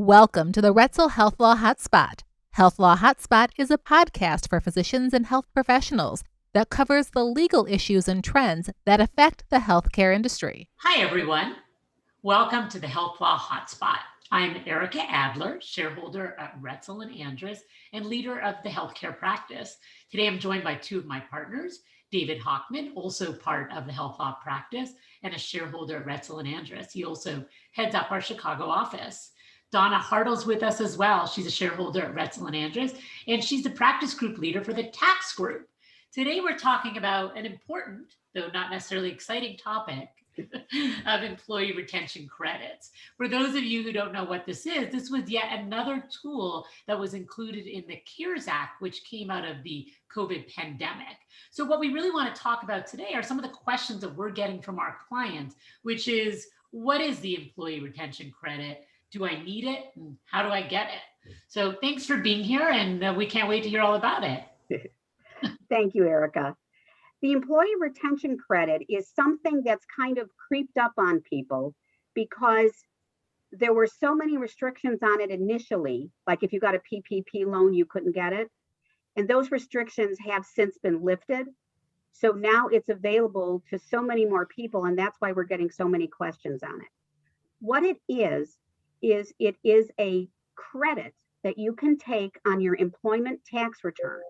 Welcome to the Roetzel Health Law Hotspot. Health Law Hotspot is a podcast for physicians and health professionals that covers the legal issues and trends that affect the healthcare industry. Hi, everyone. Welcome to the Health Law Hotspot. I'm Ericka Adler, shareholder at Roetzel and Andrus and leader of the healthcare practice. Today, I'm joined by two of my partners, David Hochman, also part of the health law practice and a shareholder at Roetzel and Andrus. He also heads up our Chicago office. Donna Hartl's with us as well. She's a shareholder at Roetzel and Andrus, and she's the practice group leader for the tax group. Today, we're talking about an important, though not necessarily exciting topic of employee retention credits. For those of you who don't know what this is, this was yet another tool that was included in the CARES Act, which came out of the COVID pandemic. So what we really want to talk about today are some of the questions that we're getting from our clients, which is, what is the employee retention credit? Do I need it? And how do I get it? So thanks for being here, and we can't wait to hear all about it. Thank you, Ericka. The employee retention credit is something that's kind of creeped up on people because there were so many restrictions on it initially, like if you got a PPP loan, you couldn't get it. And those restrictions have since been lifted. So now it's available to so many more people, and that's why we're getting so many questions on it. What it is it is a credit that you can take on your employment tax return.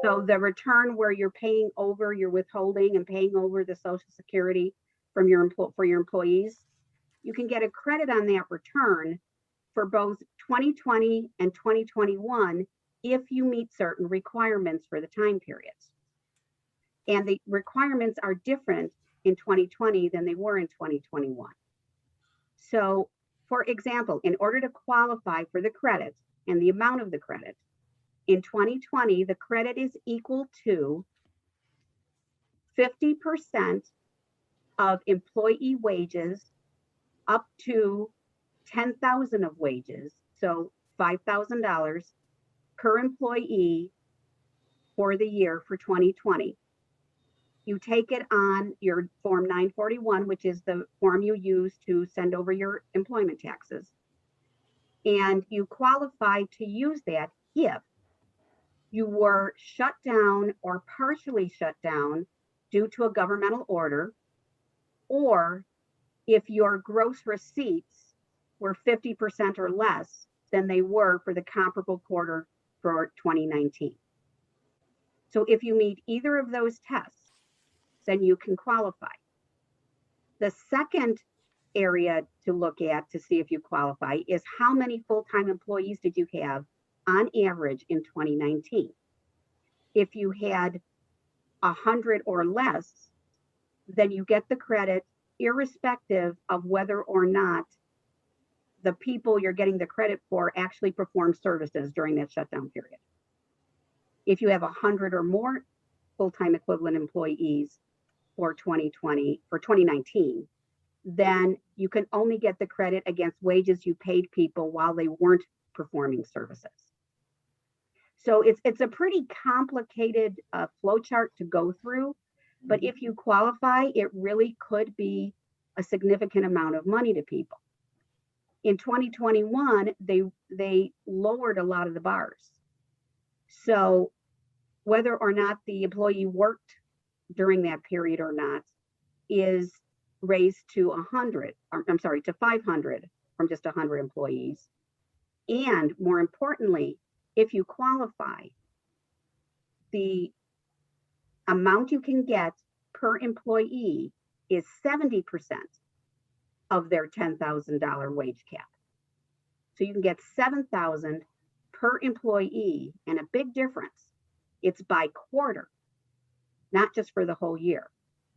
So the return where you're paying over your withholding and paying over the Social Security from for your employees, you can get a credit on that return for both 2020 and 2021 if you meet certain requirements for the time periods. And the requirements are different in 2020 than they were in 2021. So, for example, in order to qualify for the credit and the amount of the credit, in 2020, the credit is equal to 50% of employee wages up to 10,000 of wages, so $5,000 per employee for the year for 2020. You take it on your Form 941, which is the form you use to send over your employment taxes. And you qualify to use that if you were shut down or partially shut down due to a governmental order, or if your gross receipts were 50% or less than they were for the comparable quarter for 2019. So if you meet either of those tests, then you can qualify. The second area to look at to see if you qualify is how many full-time employees did you have on average in 2019. If you had 100 or less, then you get the credit irrespective of whether or not the people you're getting the credit for actually perform services during that shutdown period. If you have 100 or more full-time equivalent employees for 2019, then you can only get the credit against wages you paid people while they weren't performing services. So it's a pretty complicated flow chart to go through, but if you qualify, it really could be a significant amount of money to people. In 2021, they lowered a lot of the bars. So whether or not the employee worked during that period or not is raised to 500 from just 100 employees. And more importantly, if you qualify, the amount you can get per employee is 70% of their $10,000 wage cap. So you can get $7,000 per employee, and a big difference, it's by quarter, not just for the whole year.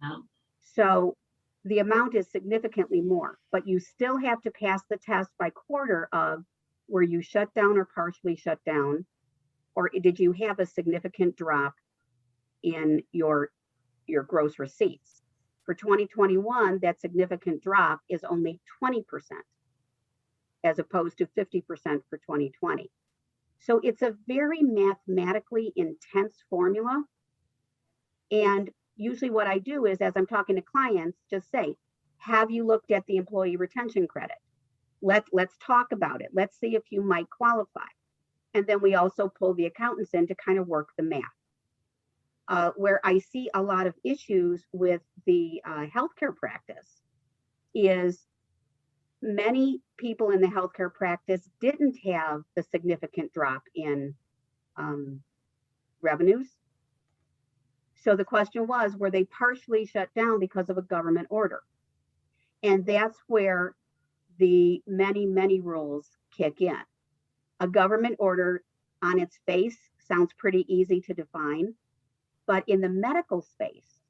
Oh. So the amount is significantly more, but you still have to pass the test by quarter of were you shut down or partially shut down, or did you have a significant drop in your gross receipts. For 2021, that significant drop is only 20% as opposed to 50% for 2020. So it's a very mathematically intense formula. And usually what I do is, as I'm talking to clients, just say, have you looked at the employee retention credit? let's talk about it. Let's see if you might qualify. And then we also pull the accountants in to kind of work the math. Where I see a lot of issues with the healthcare practice is many people in the healthcare practice didn't have the significant drop in revenues. So the question was, were they partially shut down because of a government order? And that's where the many rules kick in. A government order on its face sounds pretty easy to define, but in the medical space,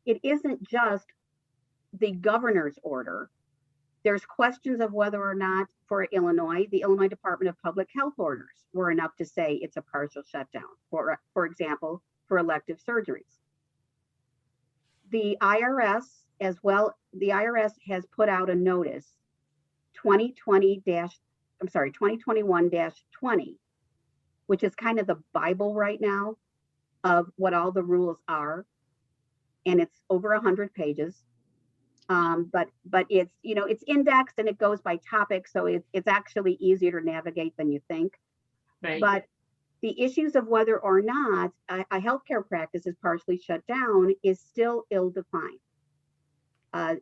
it isn't just the governor's order. There's questions of whether or not, for Illinois, the Illinois Department of Public Health orders were enough to say it's a partial shutdown, for example, for elective surgeries. The IRS has put out a notice 2021-20, which is kind of the Bible right now of what all the rules are. And it's over 100 pages. But it's, it's indexed and it goes by topic. So it's actually easier to navigate than you think. Right. But the issues of whether or not a healthcare practice is partially shut down is still ill-defined.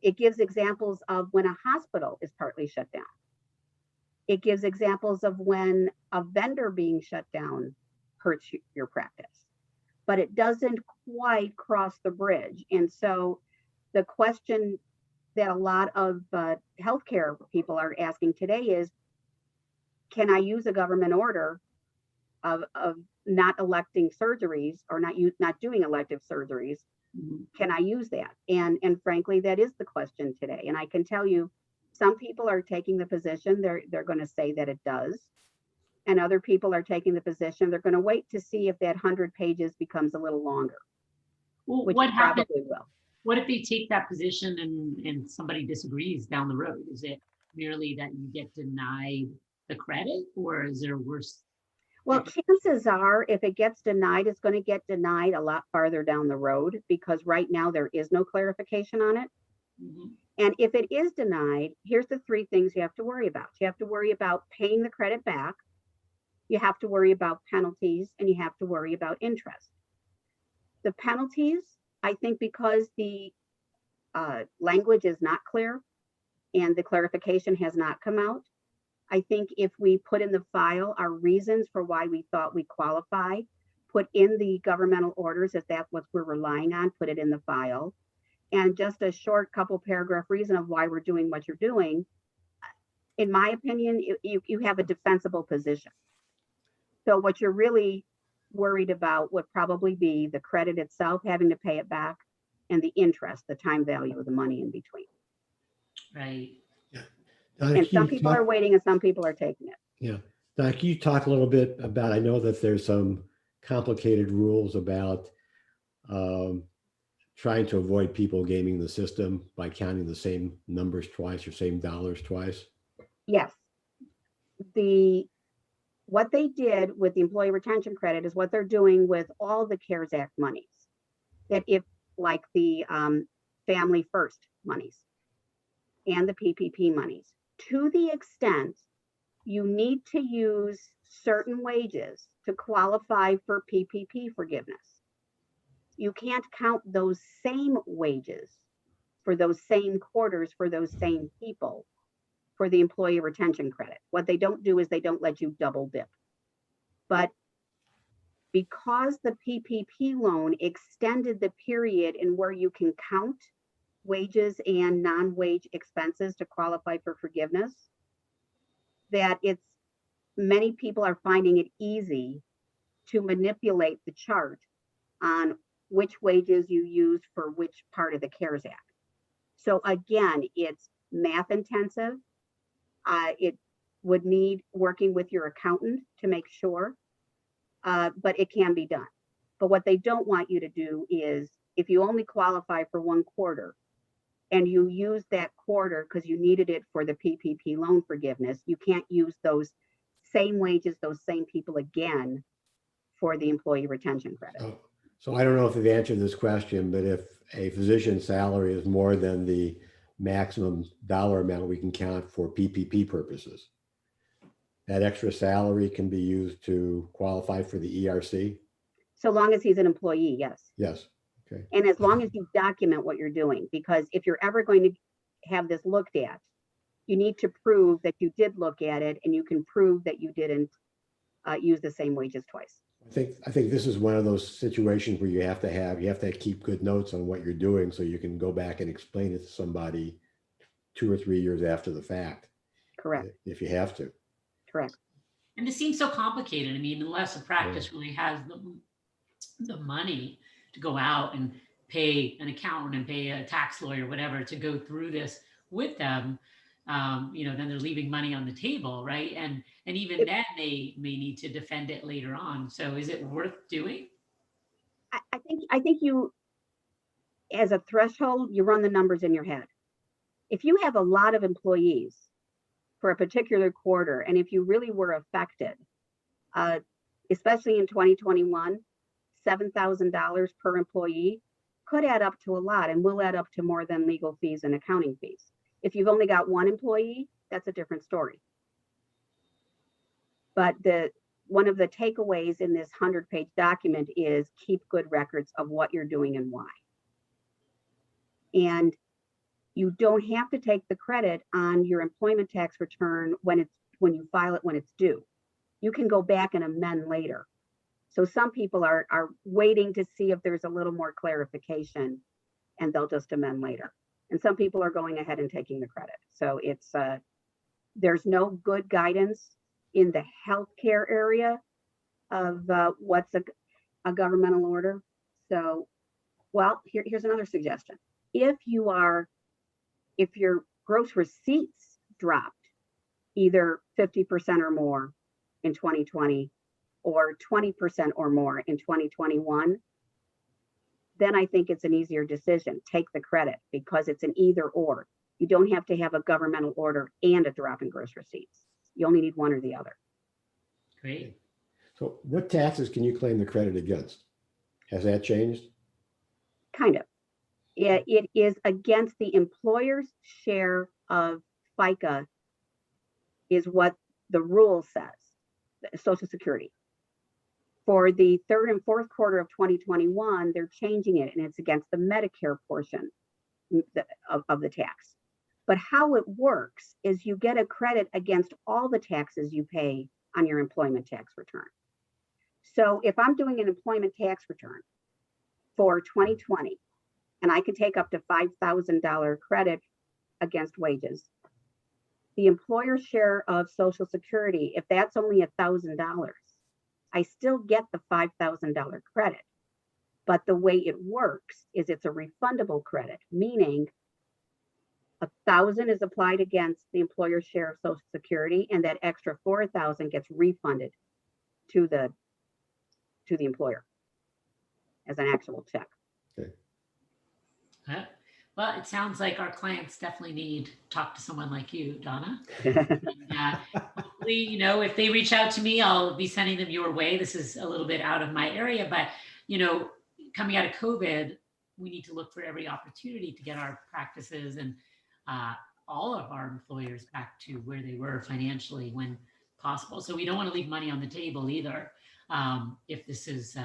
It gives examples of when a hospital is partly shut down. It gives examples of when a vendor being shut down hurts your practice, but it doesn't quite cross the bridge. And so the question that a lot of healthcare people are asking today is, can I use a government order of not electing surgeries or not doing elective surgeries? Can I use that? And frankly, that is the question today. And I can tell you, some people are taking the position they're going to say that it does, and other people are taking the position they're going to wait to see if that 100 pages becomes a little longer. Well, which what happens? Probably will. What if they take that position and somebody disagrees down the road? Is it merely that you get denied the credit, or is there worse? Well, chances are, if it gets denied, it's going to get denied a lot farther down the road, because right now there is no clarification on it. Mm-hmm. And if it is denied, here's the three things you have to worry about. You have to worry about paying the credit back. You have to worry about penalties, and you have to worry about interest. The penalties, I think, because the language is not clear and the clarification has not come out, I think if we put in the file our reasons for why we thought we qualify, put in the governmental orders, if that's what we're relying on, put it in the file, and just a short couple paragraph reason of why we're doing what you're doing, in my opinion, you have a defensible position. So what you're really worried about would probably be the credit itself, having to pay it back, and the interest, the time value of the money in between. Right. Yeah. And some people are waiting and some people are taking it. Yeah. Donna, can you talk a little bit about, I know that there's some complicated rules about trying to avoid people gaming the system by counting the same numbers twice or same dollars twice? Yes. What they did with the employee retention credit is what they're doing with all the CARES Act monies. That if, like the Family First monies and the PPP monies, to the extent you need to use certain wages to qualify for PPP forgiveness, you can't count those same wages for those same quarters for those same people for the employee retention credit. What they don't do is they don't let you double dip. But because the PPP loan extended the period in where you can count wages and non-wage expenses to qualify for forgiveness, that many people are finding it easy to manipulate the chart on which wages you use for which part of the CARES Act. So again, it's math intensive. It would need working with your accountant to make sure, but it can be done. But what they don't want you to do is, if you only qualify for one quarter and you use that quarter because you needed it for the PPP loan forgiveness, you can't use those same wages, those same people again for the employee retention credit. So I don't know if you've answered this question, but if a physician's salary is more than the maximum dollar amount we can count for PPP purposes. That extra salary can be used to qualify for the ERC? So long as he's an employee, yes. Yes. Okay. And as long as you document what you're doing, because if you're ever going to have this looked at, you need to prove that you did look at it, and you can prove that you didn't use the same wages twice. I think this is one of those situations where you have to keep good notes on what you're doing so you can go back and explain it to somebody 2 or 3 years after the fact. Correct. If you have to. Correct. And it seems so complicated. I mean, unless a practice really has the money to go out and pay an accountant and pay a tax lawyer, whatever, to go through this with them, then they're leaving money on the table, right? And even then they may need to defend it later on. So is it worth doing? I think you, as a threshold, you run the numbers in your head. If you have a lot of employees for a particular quarter, and if you really were affected, especially in 2021, $7,000 per employee could add up to a lot, and will add up to more than legal fees and accounting fees. If you've only got one employee, that's a different story. But one of the takeaways in this 100-page document is keep good records of what you're doing and why. And you don't have to take the credit on your employment tax return when you file it when it's due. You can go back and amend later. So some people are waiting to see if there's a little more clarification, and they'll just amend later. And some people are going ahead and taking the credit. So it's there's no good guidance in the healthcare area of what's a governmental order. So, well, here's another suggestion. If your gross receipts dropped either 50% or more in 2020 or 20% or more in 2021, then I think it's an easier decision. Take the credit, because it's an either or. You don't have to have a governmental order and a drop in gross receipts. You only need one or the other. Great. So what taxes can you claim the credit against? Has that changed? Kind of. It is against the employer's share of FICA is what the rule says, Social Security. For the third and fourth quarter of 2021, they're changing it, and it's against the Medicare portion of the tax. But how it works is you get a credit against all the taxes you pay on your employment tax return. So if I'm doing an employment tax return for 2020, and I can take up to $5,000 credit against wages, the employer's share of Social Security, if that's only $1,000, I still get the $5,000 credit. But the way it works is it's a refundable credit, meaning $1,000 is applied against the employer's share of Social Security, and that extra $4,000 gets refunded to the employer as an actual check. Okay. Well, it sounds like our clients definitely need to talk to someone like you, Donna. And, hopefully, if they reach out to me, I'll be sending them your way. This is a little bit out of my area, but, coming out of COVID, we need to look for every opportunity to get our practices and all of our employers back to where they were financially when possible. So we don't want to leave money on the table either, if this is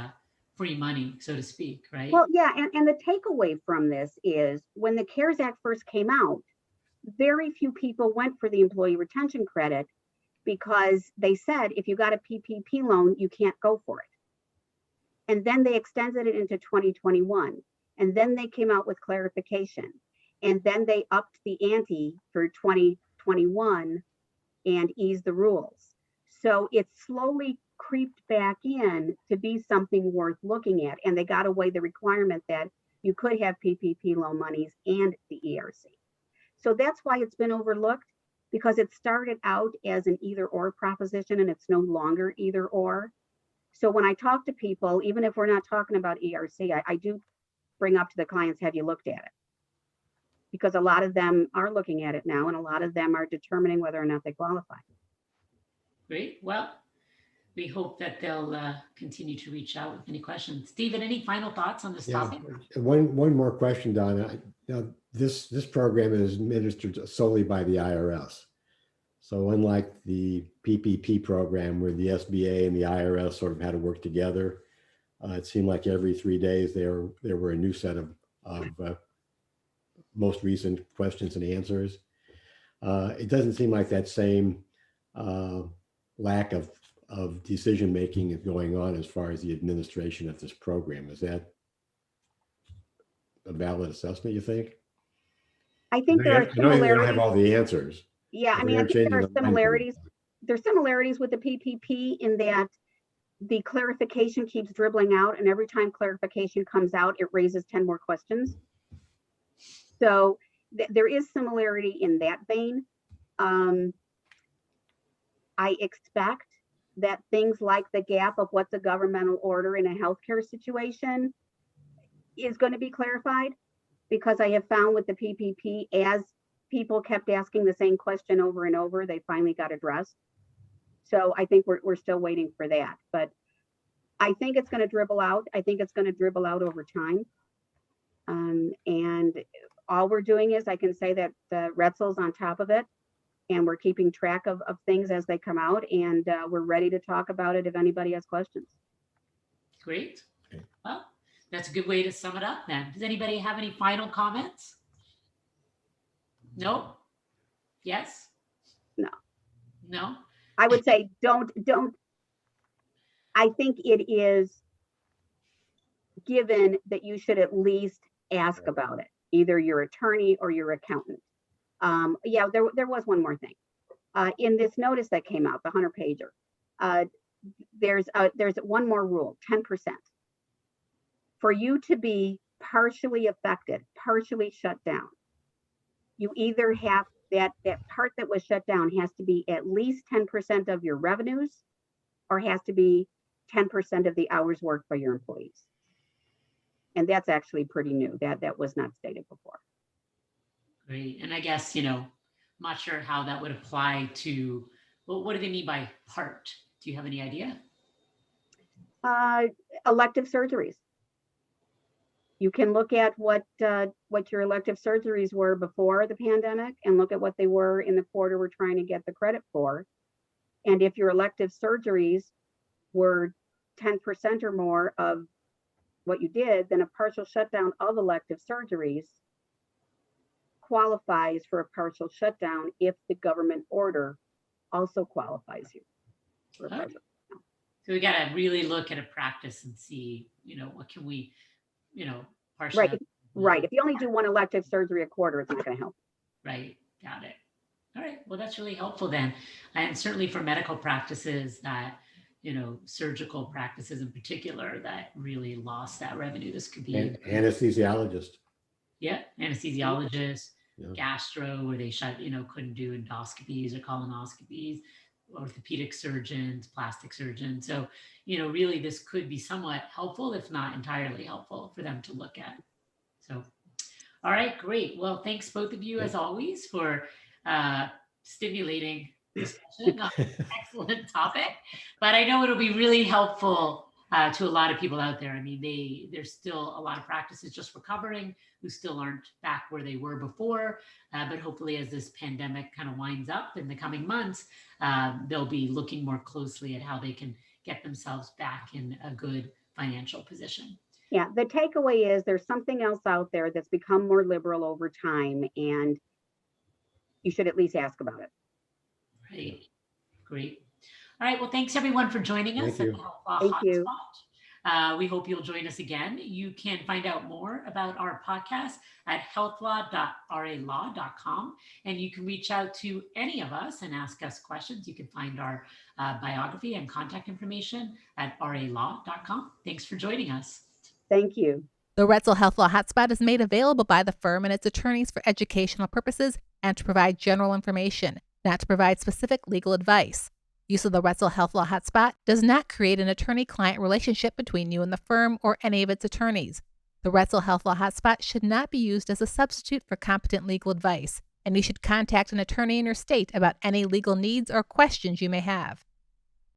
free money, so to speak, right? Well, yeah, and the takeaway from this is when the CARES Act first came out, very few people went for the employee retention credit because they said, if you got a PPP loan, you can't go for it. And then they extended it into 2021. And then they came out with clarification. And then they upped the ante for 2021 and eased the rules. So it slowly creeped back in to be something worth looking at. And they got away the requirement that you could have PPP loan monies and the ERC. So that's why it's been overlooked, because it started out as an either or proposition, and it's no longer either or. So when I talk to people, even if we're not talking about ERC, I do bring up to the clients, have you looked at it? Because a lot of them are looking at it now, and a lot of them are determining whether or not they qualify. Great. Well, we hope that they'll continue to reach out with any questions. Stephen, any final thoughts on this topic? One more question, Donna. Now, this program is administered solely by the IRS. So unlike the PPP program where the SBA and the IRS sort of had to work together, it seemed like every 3 days there were a new set of most recent questions and answers. It doesn't seem like that same lack of decision making is going on as far as the administration of this program. Is that a valid assessment, you think? I think there are I know you don't similarities. have all the answers. Yeah, I mean, I think there are similarities. There's similarities with the PPP in that the clarification keeps dribbling out, and every time clarification comes out, it raises 10 more questions. So there is similarity in that vein. I expect that things like the gap of what's a governmental order in a healthcare situation is going to be clarified, because I have found with the PPP, as people kept asking the same question over and over, they finally got addressed. So I think we're still waiting for that, but I think it's going to dribble out. I think it's going to dribble out over time. And all we're doing is, I can say that the Roetzel's on top of it, and we're keeping track of things as they come out, and we're ready to talk about it if anybody has questions. Great. Well, that's a good way to sum it up then. Does anybody have any final comments? No? Yes? No? I would say don't. I think it is given that you should at least ask about it, either your attorney or your accountant. Yeah, there was one more thing. In this notice that came out, the 100-pager, there's one more rule, 10%. For you to be partially affected, partially shut down, you either have that part that was shut down has to be at least 10% of your revenues, or has to be 10% of the hours worked by your employees. And that's actually pretty new. That was not stated before. Great. And I guess, I'm not sure how that would apply to, well, what do they mean by part? Do you have any idea? Elective surgeries. You can look at what your elective surgeries were before the pandemic, and look at what they were in the quarter we're trying to get the credit for. And if your elective surgeries were 10% or more of what you did, then a partial shutdown of elective surgeries qualifies for a partial shutdown if the government order also qualifies you for a partial shutdown. So we got to really look at a practice and see, what can we, partial. Right. If you only do one elective surgery a quarter, it's not going to help. Right. Got it. All right. Well, that's really helpful then. And certainly for medical practices that, surgical practices in particular that really lost that revenue. This could be anesthesiologist. Yeah. Anesthesiologist, gastro, where they couldn't do endoscopies or colonoscopies, orthopedic surgeons, plastic surgeons. So, really this could be somewhat helpful, if not entirely helpful, for them to look at. So, all right, great. Well, thanks both of you as always for stimulating discussion on an excellent topic. But I know it'll be really helpful to a lot of people out there. I mean, there's still a lot of practices just recovering who still aren't back where they were before. But hopefully as this pandemic kind of winds up in the coming months, they'll be looking more closely at how they can get themselves back in a good financial position. Yeah, the takeaway is there's something else out there that's become more liberal over time, and you should at least ask about it. Right. Great. All right. Well, thanks everyone for joining us. Thank you. We hope you'll join us again. You can find out more about our podcast at healthlaw.ralaw.com, and you can reach out to any of us and ask us questions. You can find our biography and contact information at ralaw.com. Thanks for joining us. Thank you. The Roetzel Health Law Hotspot is made available by the firm and its attorneys for educational purposes and to provide general information, not to provide specific legal advice. Use of the Roetzel Health Law Hotspot does not create an attorney-client relationship between you and the firm or any of its attorneys. The Roetzel Health Law Hotspot should not be used as a substitute for competent legal advice, and you should contact an attorney in your state about any legal needs or questions you may have.